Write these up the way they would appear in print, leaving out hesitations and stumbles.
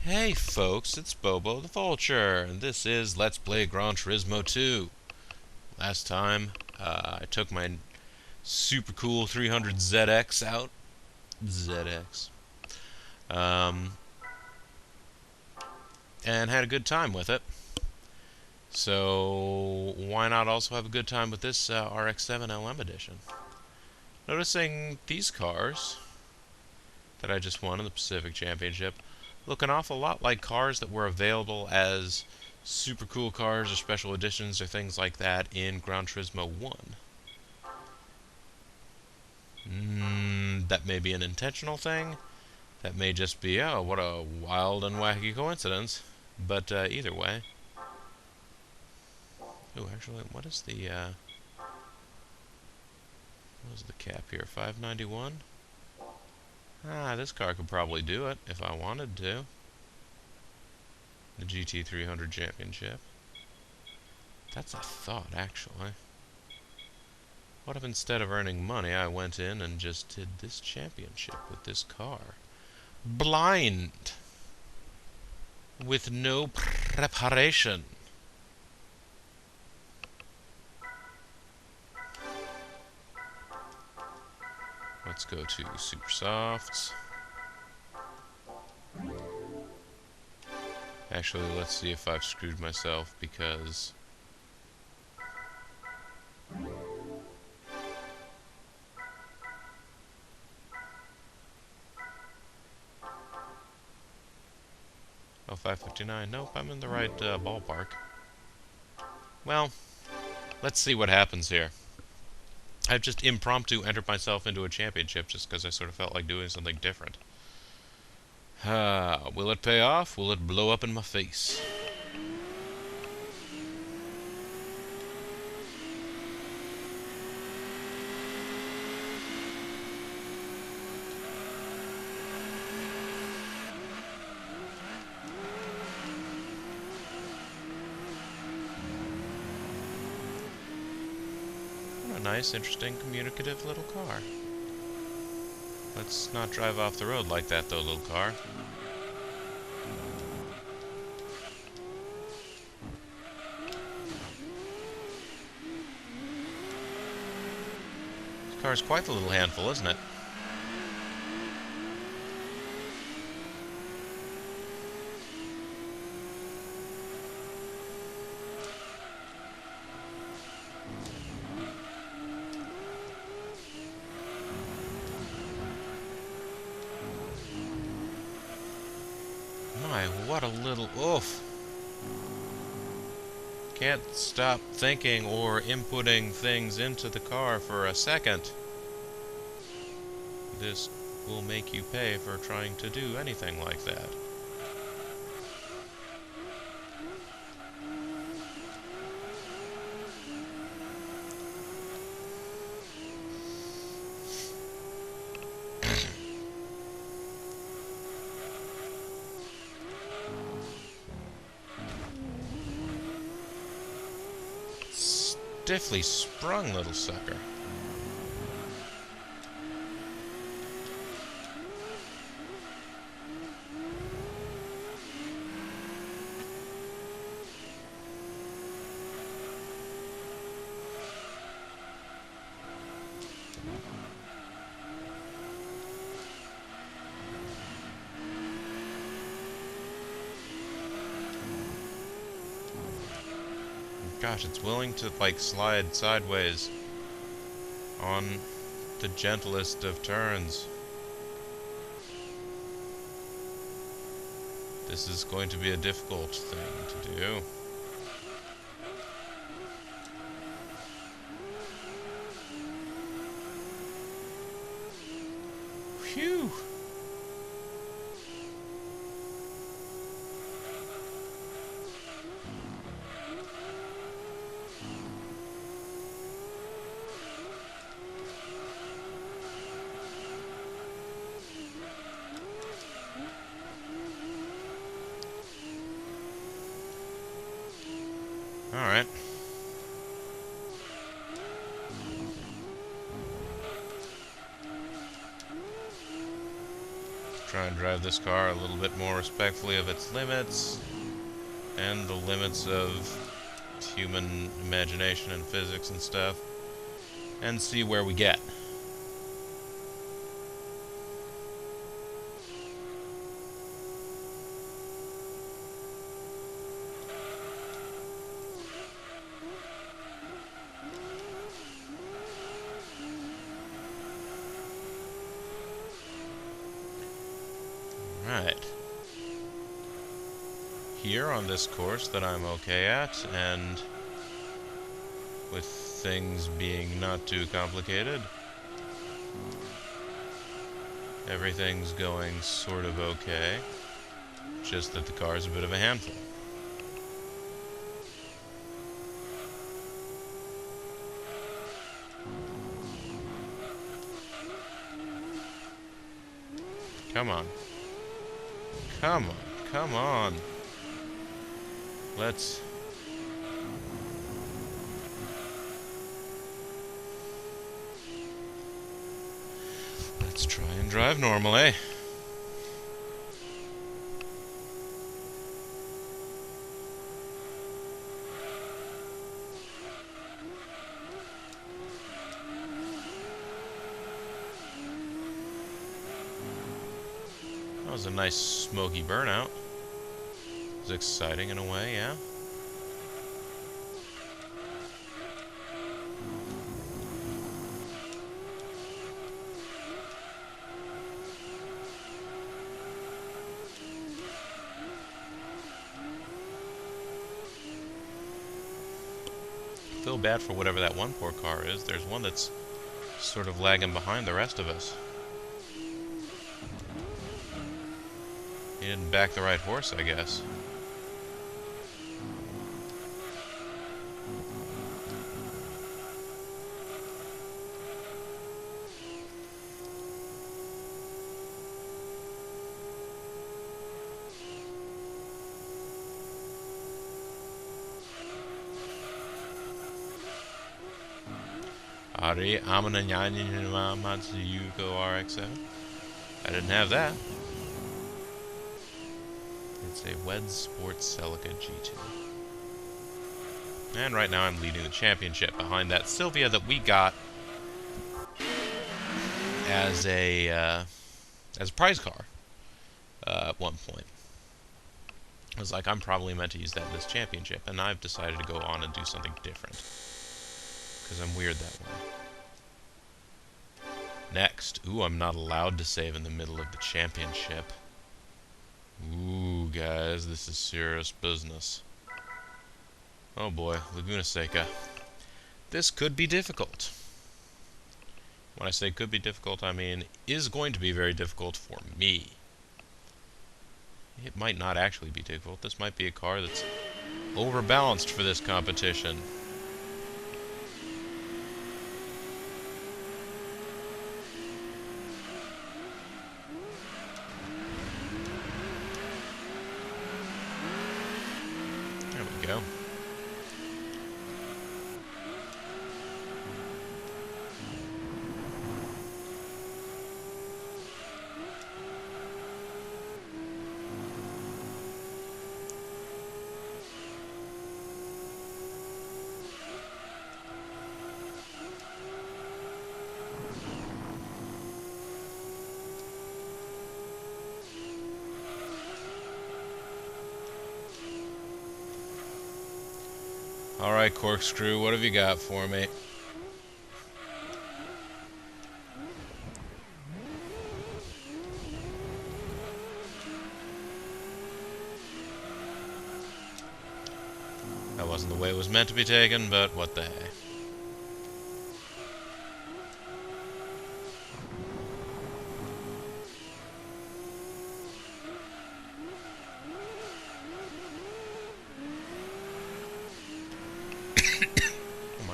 Hey folks, it's Bobo the Vulture, and this is Let's Play Gran Turismo 2. Last time, I took my super cool 300ZX out. ZX. Um, and had a good time with it. So, why not also have a good time with this RX-7 LM edition? Noticing these cars that I just won in the Pacific Championship look an awful lot like cars that were available as super cool cars or special editions or things like that in Gran Turismo 1. That may be an intentional thing. That may just be, oh, what a wild and wacky coincidence. But either way. Oh, actually, what is the cap here? 591? Ah, this car could probably do it if I wanted to. The GT300 Championship. That's a thought, actually. What if instead of earning money, I went in and just did this championship with this car? Blind! With no preparation. Let's go to Super Softs. Actually, let's see if I've screwed myself because... Oh, 559. Nope, I'm in the right ballpark. Well, let's see what happens here. I've just impromptu entered myself into a championship just because I sort of felt like doing something different. Will it pay off? Will it blow up in my face? What a nice, interesting, communicative little car. Let's not drive off the road like that, though, little car. This car's quite the little handful, isn't it? My, what a little oof. Can't stop thinking or inputting things into the car for a second. This will make you pay for trying to do anything like that. Stiffly sprung, little sucker. Gosh, it's willing to, like, slide sideways on the gentlest of turns. This is going to be a difficult thing to do. Phew! Alright. Try and drive this car a little bit more respectfully of its limits and the limits of human imagination and physics and stuff, and see where we get. Right. Here on this course that I'm okay at, and with things being not too complicated, everything's going sort of okay, just that the car's a bit of a handful. Come on. Come on, come on. Let's try and drive normally. That was a nice smoky burnout. It was exciting in a way, yeah. Feel bad for whatever that one poor car is. There's one that's sort of lagging behind the rest of us. He didn't back the right horse, I guess. Ari Amananyanyama Matsuyuko RX-7. I didn't have that. It's a WED Sports Celica G2. And right now I'm leading the championship behind that Sylvia that we got as a prize car at one point. I was like, I'm probably meant to use that in this championship, and I've decided to go on and do something different. Because I'm weird that way. Next. Ooh, I'm not allowed to save in the middle of the championship. Ooh, guys, this is serious business. Oh boy, Laguna Seca. This could be difficult. When I say could be difficult, I mean is going to be very difficult for me. It might not actually be difficult. This might be a car that's overbalanced for this competition. There we go. Alright, Corkscrew, what have you got for me? That wasn't the way it was meant to be taken, but what the hey.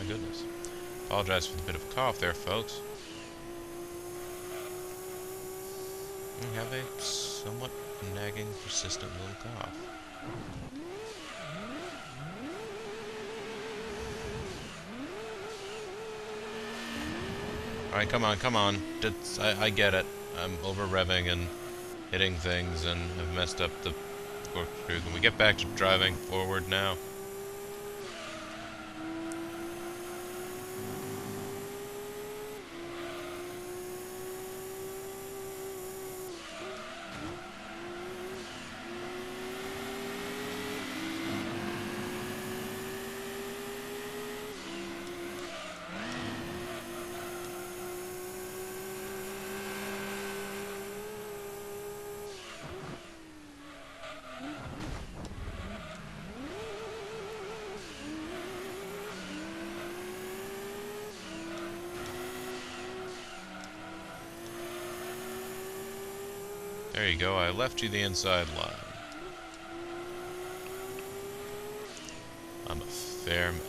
Goodness. Apologize for the bit of a cough there, folks. I have a somewhat nagging, persistent little cough. Alright, come on, come on. I get it. I'm over-revving and hitting things and have messed up the corkscrew. Can we get back to driving forward now? There you go, I left you the inside line. I'm a fair man.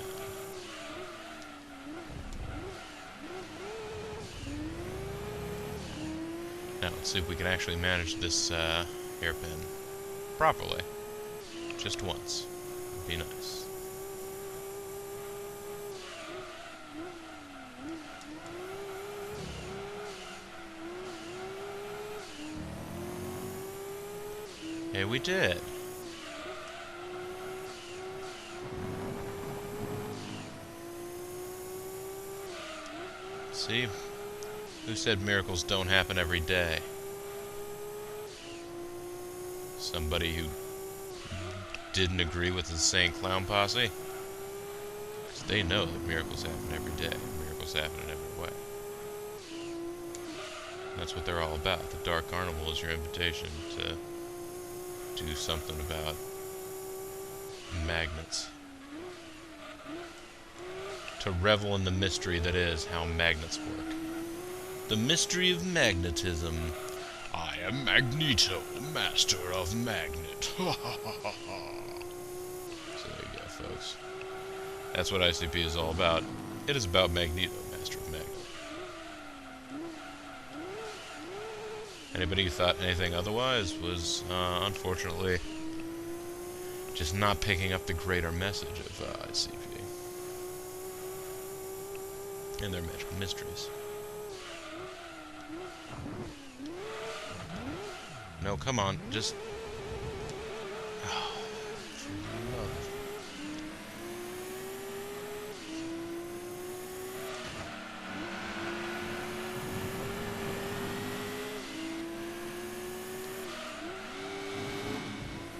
Now let's see if we can actually manage this hairpin properly. Just once. Would be nice. Hey, we did. See? Who said miracles don't happen every day? Somebody who didn't agree with the insane clown posse? 'Cause they know that miracles happen every day. Miracles happen in every way. That's what they're all about. The Dark Carnival is your invitation to do something about magnets. To revel in the mystery that is how magnets work. The mystery of magnetism. I am Magneto, master of magnet. So there you go, folks. That's what ICP is all about. It is about Magneto, master of magnet. Anybody who thought anything otherwise was, unfortunately, just not picking up the greater message of ICP and their magical mysteries. No, come on, just... Oh, for love.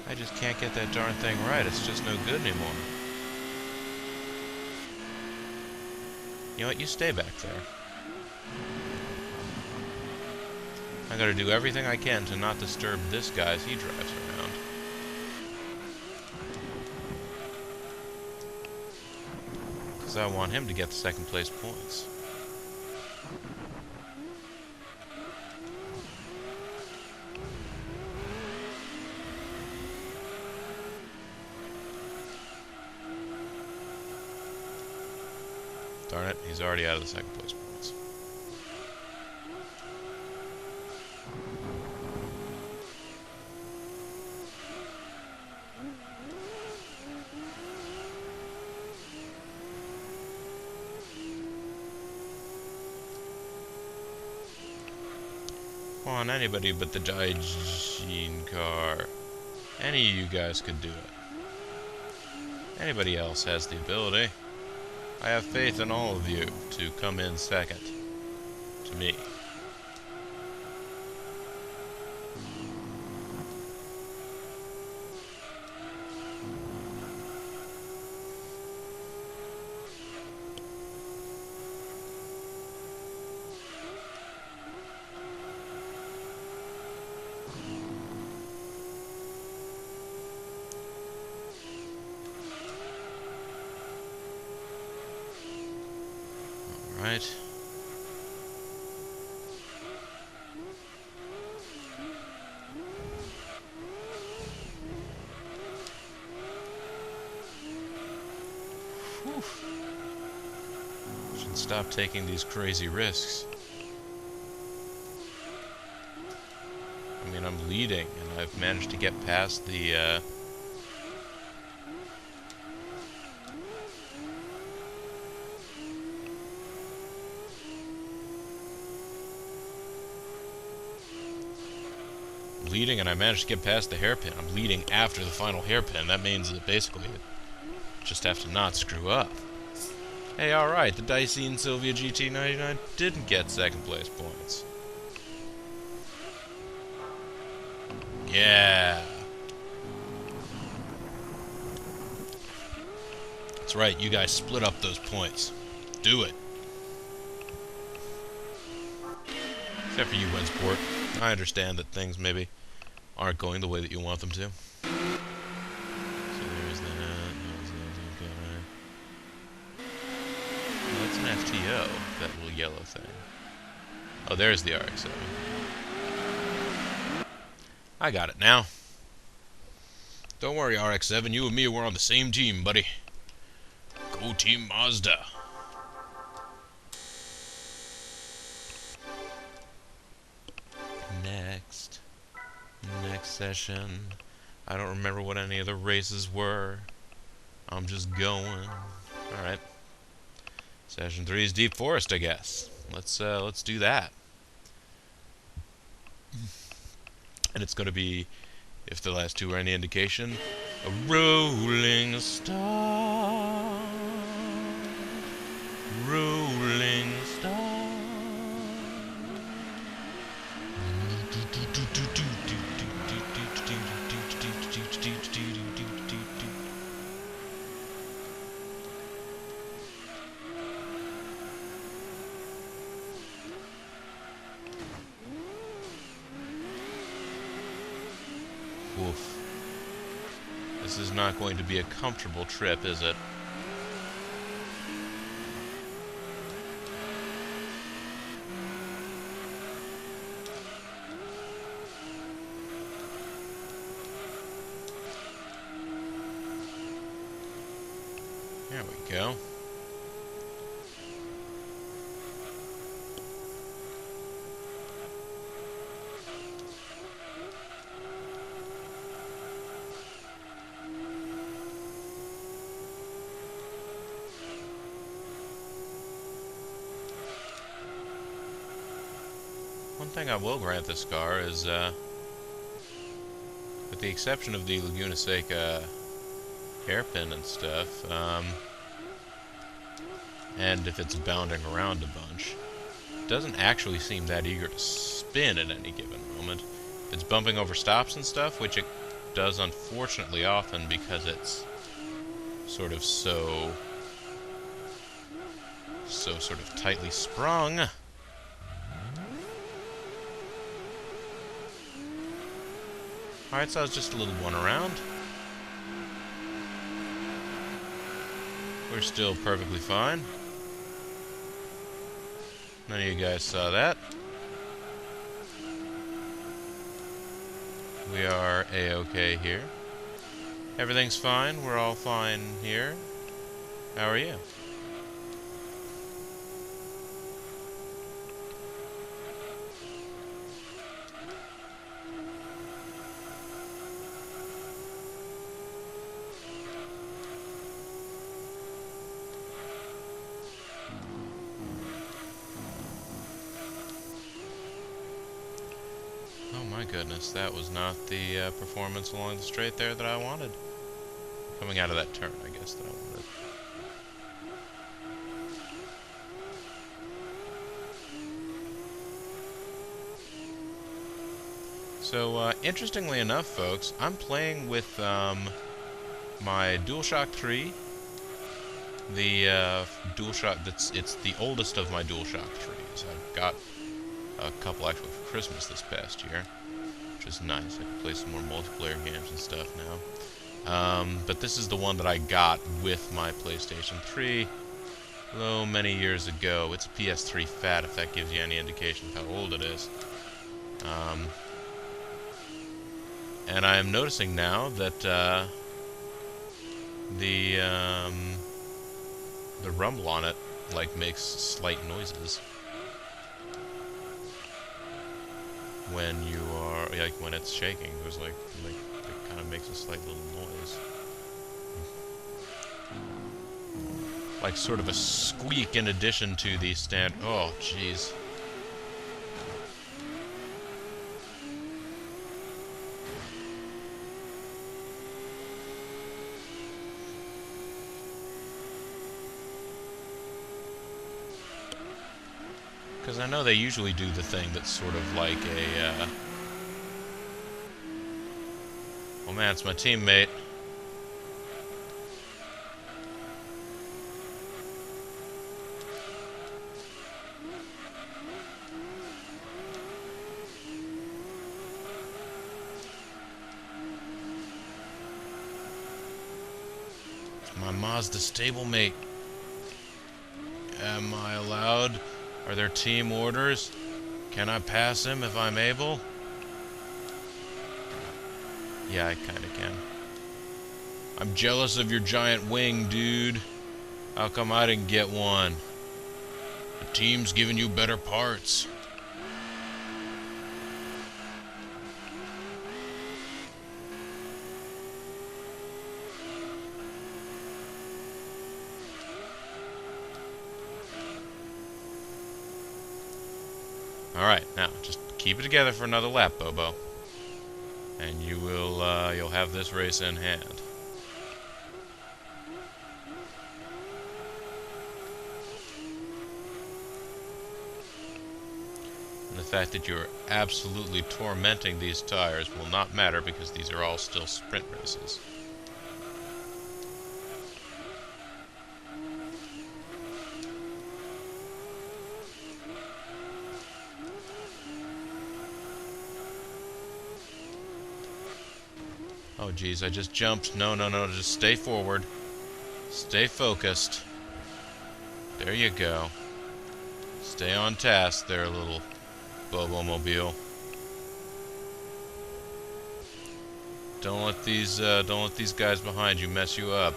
I just can't get that darn thing right. It's just no good anymore. You know what? You stay back there. I gotta do everything I can to not disturb this guy as he drives around. Because I want him to get the second place points. Darn it, he's already out of the second place points. Come on, anybody but the Daijin car. Any of you guys could do it. Anybody else has the ability. I have faith in all of you to come in second to me. Right. Whew. Should stop taking these crazy risks. I mean, I'm leading, and I've managed to get past the, bleeding, and I managed to get past the hairpin. I'm bleeding after the final hairpin. That means that basically I just have to not screw up. Hey, alright, the Dicey and Sylvia GT99 didn't get second place points. Yeah. That's right, you guys split up those points. Do it. Except for you, Winsport. I understand that things maybe aren't going the way that you want them to. So there's that. Oh, that's an FTO, that little yellow thing. Oh, there's the RX-7. I got it now. Don't worry, RX-7. You and me, we're on the same team, buddy. Go Team Mazda. Next session. I don't remember what any of the races were. I'm just going. Alright. Session 3 is Deep Forest, I guess. Let's do that. And it's gonna be, if the last two are any indication, a rolling star. Rolling star. Oof. This is not going to be a comfortable trip, is it? There we go. One thing I will grant this car is, with the exception of the Laguna Seca hairpin and stuff, and if it's bounding around a bunch, it doesn't actually seem that eager to spin at any given moment. If it's bumping over stops and stuff, which it does unfortunately often because it's sort of so sort of tightly sprung. Alright, so I was just a little one around. We're still perfectly fine. None of you guys saw that. We are A-okay here. Everything's fine. We're all fine here. How are you? Oh my goodness, that was not the performance along the straight there that I wanted. Coming out of that turn, I guess, that I wanted. So, interestingly enough, folks, I'm playing with my DualShock 3. The DualShock, it's the oldest of my DualShock 3s. I've got a couple actually for Christmas this past year, which is nice. I can play some more multiplayer games and stuff now. But this is the one that I got with my PlayStation 3, many years ago. It's a PS3 Fat, if that gives you any indication of how old it is. And I am noticing now that the rumble on it like makes slight noises when you are when it's shaking. There's like it kind of makes a slight little noise, like sort of a squeak in addition to the stand. Oh, jeez. Because I know they usually do the thing that's sort of like a, oh man, it's my teammate. My Mazda stablemate. Am I allowed? Are there team orders? Can I pass him if I'm able? Yeah, I kinda can. I'm jealous of your giant wing, dude. How come I didn't get one? The team's giving you better parts. Alright, now, just keep it together for another lap, Bobo. And you will, you'll have this race in hand. And the fact that you're absolutely tormenting these tires will not matter because these are all still sprint races. Oh geez, I just jumped. No, no, no, just stay forward. Stay focused. There you go. Stay on task there, little Bobo-mobile. Don't let these guys behind you mess you up.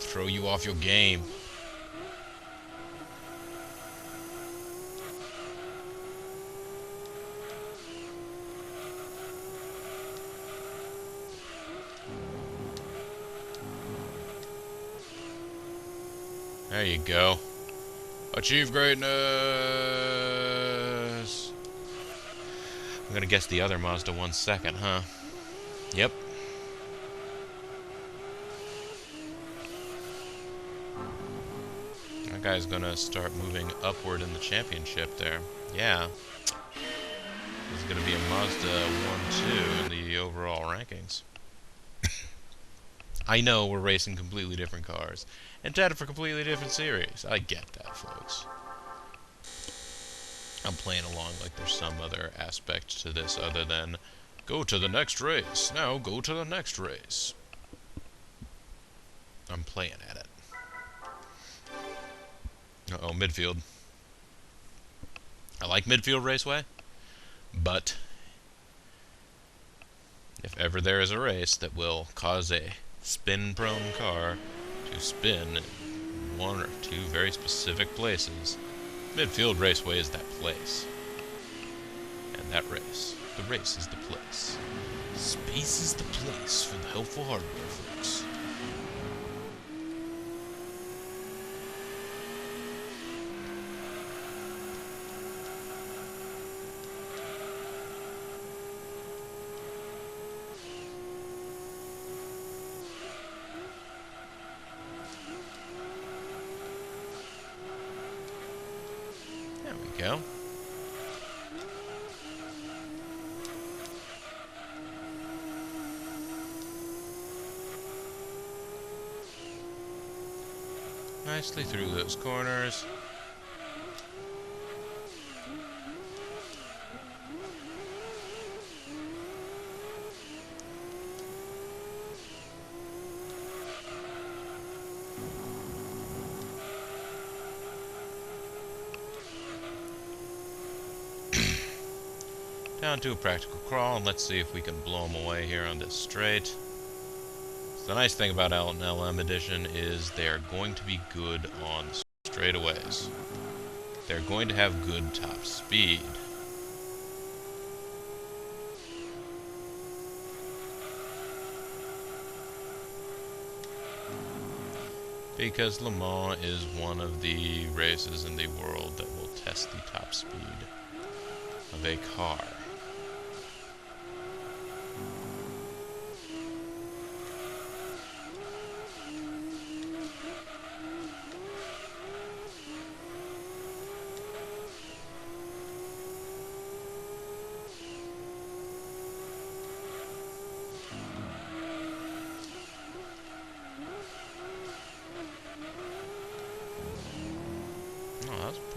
Throw you off your game. There you go. Achieve greatness! I'm gonna guess the other Mazda 1 second, huh? Yep. That guy's gonna start moving upward in the championship there. Yeah. This is gonna be a Mazda 1-2 in the overall rankings. I know we're racing completely different cars. Intended for completely different series. I get that, folks. I'm playing along like there's some other aspect to this other than go to the next race. Now go to the next race. I'm playing at it. Uh-oh, midfield. I like midfield raceway, but if ever there is a race that will cause a spin-prone car to spin in one or two very specific places, midfield raceway is that place. And that race, the race is the place. Space is the place for the helpful hardware, folks. There we go. Nicely through those corners. Down to a practical crawl, and let's see if we can blow them away here on this straight. So the nice thing about an LM edition is they are going to be good on straightaways. They're going to have good top speed. Because Le Mans is one of the races in the world that will test the top speed of a car.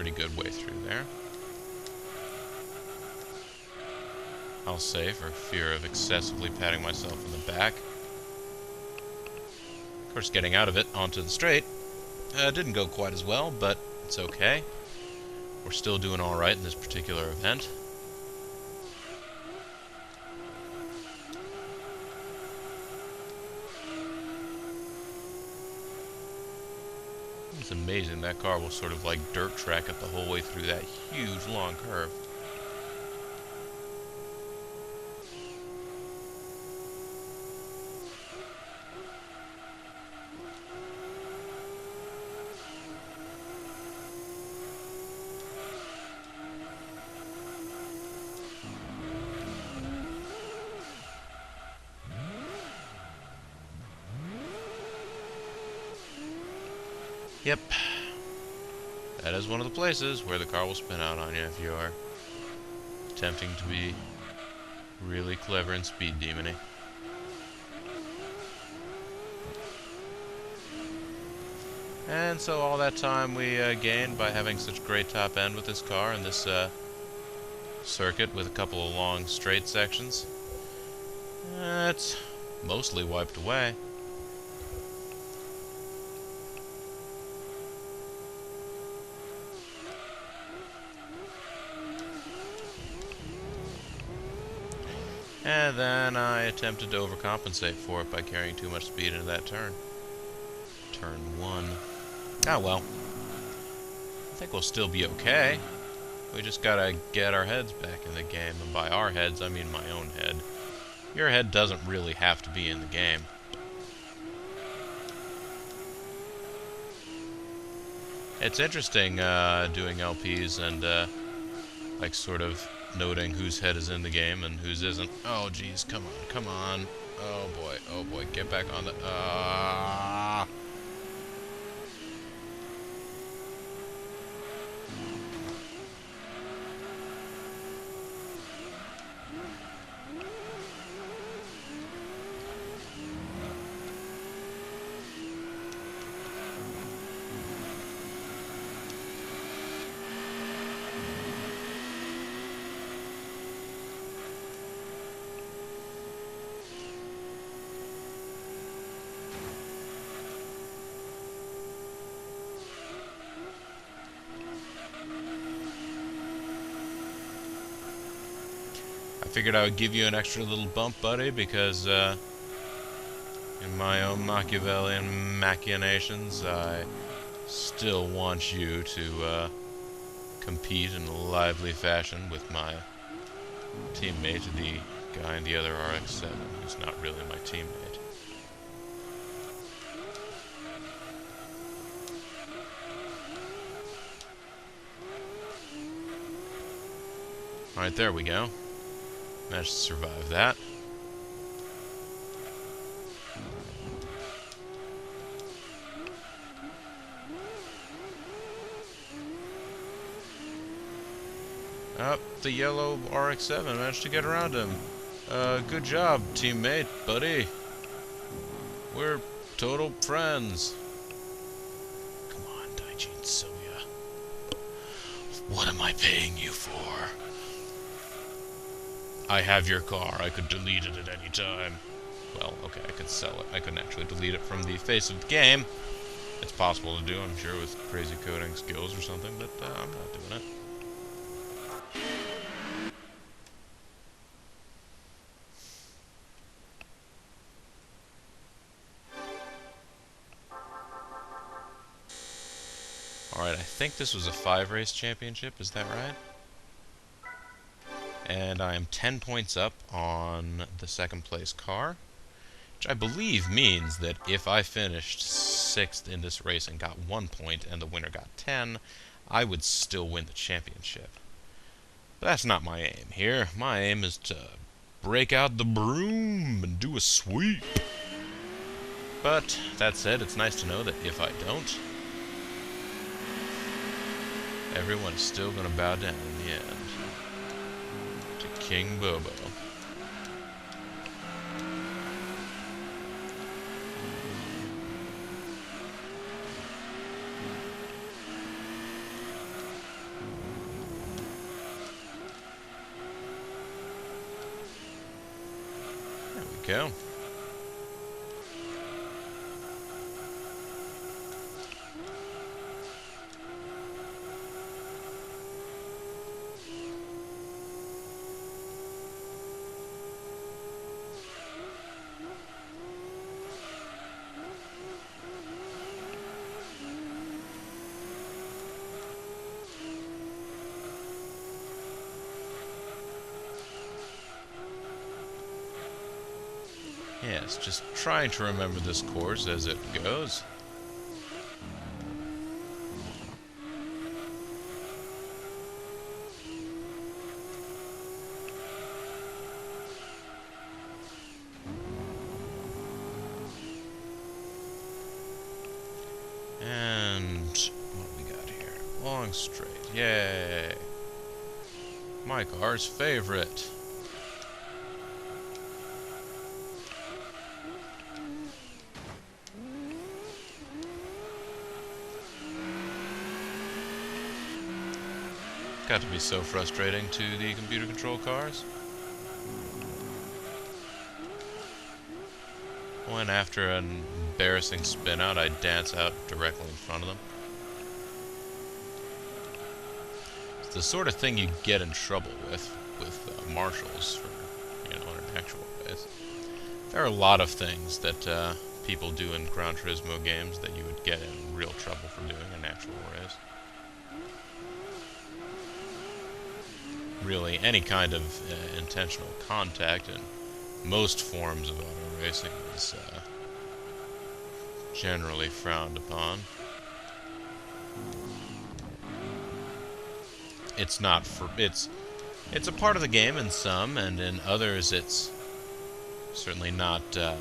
pretty good way through there. I'll say, for fear of excessively patting myself in the back. Of course, getting out of it onto the straight didn't go quite as well, but it's okay. We're still doing alright in this particular event. It's amazing, that car will sort of like dirt track it the whole way through that huge long curve. Yep. That is one of the places where the car will spin out on you if you are attempting to be really clever and speed demon-y. And so all that time we gained by having such great top end with this car and this circuit with a couple of long straight sections, it's mostly wiped away. And then I attempted to overcompensate for it by carrying too much speed into that turn. Turn 1. Ah well. I think we'll still be okay. We just gotta get our heads back in the game. And by our heads, I mean my own head. Your head doesn't really have to be in the game. It's interesting doing LPs and like sort of noting whose head is in the game and whose isn't. Oh geez, come on, come on. Oh boy, get back on the... I figured I would give you an extra little bump, buddy, because in my own Machiavellian machinations, I still want you to compete in a lively fashion with my teammate, the guy in the other RX-7, who's not really my teammate. Alright, there we go. Managed to survive that. Up, the yellow RX-7 managed to get around him. Good job, teammate, buddy. We're total friends. Come on, Daiji and Sylvia. What am I paying you for? I have your car. I could delete it at any time. Well, okay, I could sell it. I couldn't actually delete it from the face of the game. It's possible to do, I'm sure, with crazy coding skills or something, but I'm not doing it. Alright, I think this was a 5-race championship, is that right? And I am 10 points up on the second place car, which I believe means that if I finished 6th in this race and got 1 point and the winner got 10, I would still win the championship. But that's not my aim here. My aim is to break out the broom and do a sweep. But that said, it's nice to know that if I don't, everyone is still going to bow down in the end. King Bobo. go. Yes, just trying to remember this course as it goes. And what do we got here? Long straight. Yay! My car's favorite. Got to be so frustrating to the computer control cars. When after an embarrassing spin out, I dance out directly in front of them. It's the sort of thing you get in trouble with marshals for, you know, in an actual race. There are a lot of things that people do in Gran Turismo games that you would get in real trouble for doing in an actual race. Really, any kind of intentional contact in most forms of auto racing is generally frowned upon. It's not for it's a part of the game in some, and in others it's certainly not an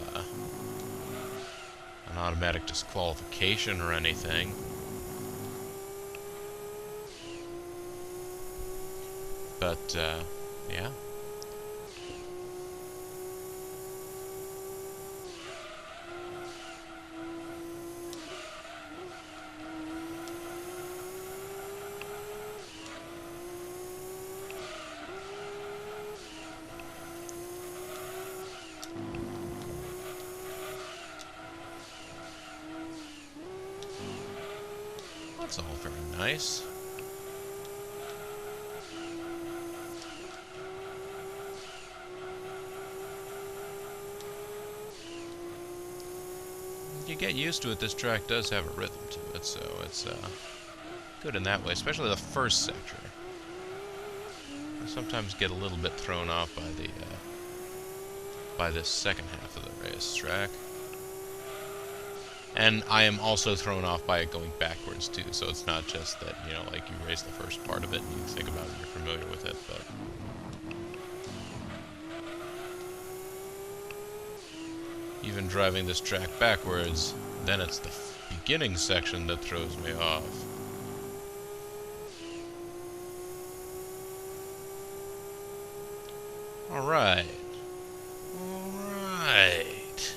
automatic disqualification or anything. But yeah. That's all very nice. You get used to it. This track does have a rhythm to it, so it's good in that way, especially the first sector. I sometimes get a little bit thrown off by the by this second half of the racetrack. And I am also thrown off by it going backwards too, so it's not just that, you know, like you race the first part of it and you think about it, you're familiar with it, but even driving this track backwards, then it's the beginning section that throws me off. Alright. Alright.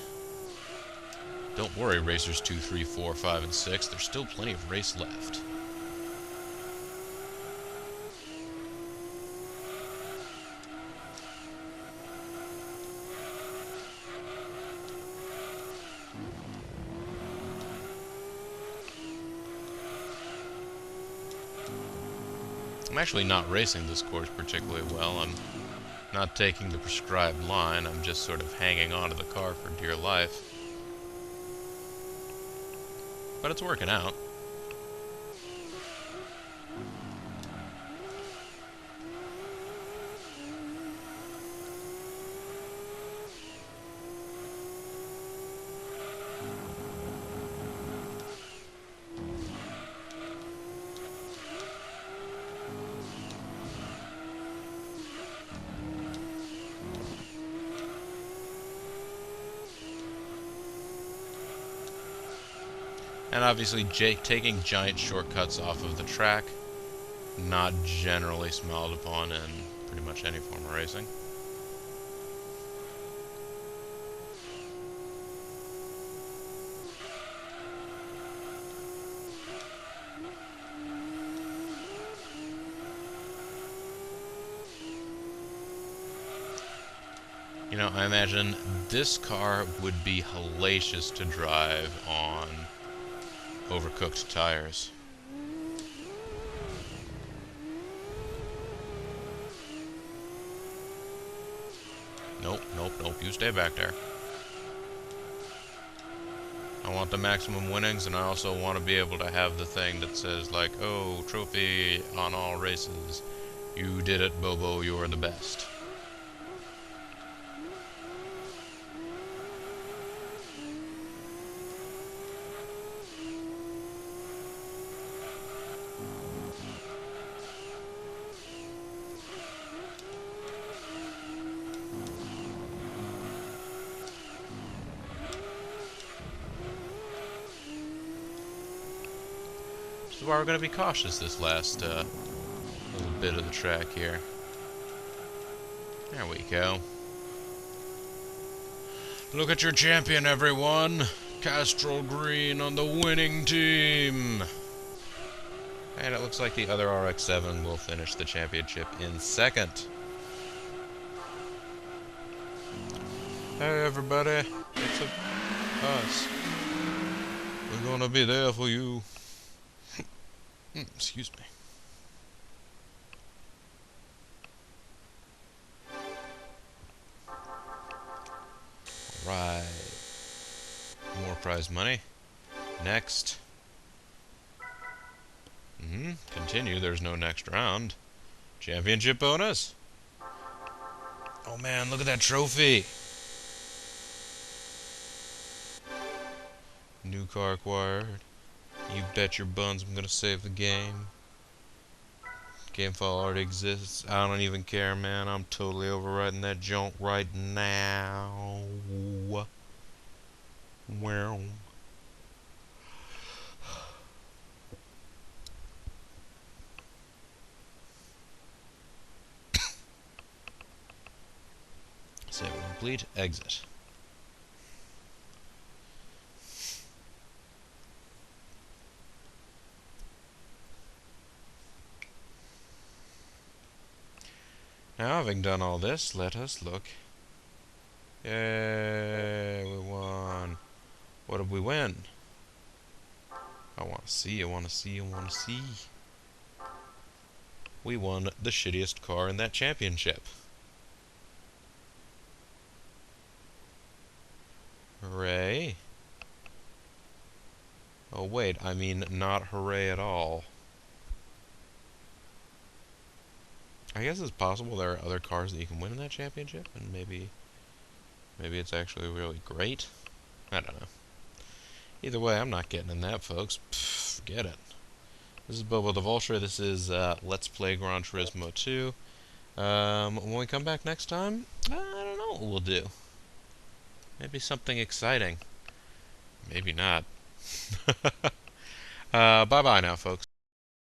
Don't worry, Racers 2, 3, 4, 5, and 6. There's still plenty of race left. I'm actually not racing this course particularly well. I'm not taking the prescribed line. I'm just sort of hanging on to the car for dear life. But it's working out. And obviously, taking giant shortcuts off of the track, not generally smiled upon in pretty much any form of racing. You know, I imagine this car would be hellacious to drive on overcooked tires. Nope, nope, nope. You stay back there. I want the maximum winnings, and I also want to be able to have the thing that says, like, oh, trophy on all races. You did it, Bobo. You're the best. This is why we're going to be cautious this last little bit of the track here. There we go. Look at your champion, everyone! Castrol Green on the winning team! And it looks like the other RX-7 will finish the championship in second. Hey everybody, it's us. We're gonna be there for you. Excuse me. Alright. More prize money. Next. Continue, there's no next round. Championship bonus. Oh man, look at that trophy. New car acquired. You bet your buns I'm gonna save the game. Game file already exists. I don't even care, man. I'm totally overwriting that junk right now. Well. Save complete. Exit. Now, having done all this, let us look. Yay, we won. What did we win? I want to see, I want to see, I want to see. We won the shittiest car in that championship. Hooray. Oh wait, I mean not hooray at all. I guess it's possible there are other cars that you can win in that championship, and maybe it's actually really great. I don't know. Either way, I'm not getting in that, folks. Pfft, forget it. This is Bobo the Vulture. This is Let's Play Gran Turismo 2. When we come back next time, I don't know what we'll do. Maybe something exciting. Maybe not. Bye-bye now, folks.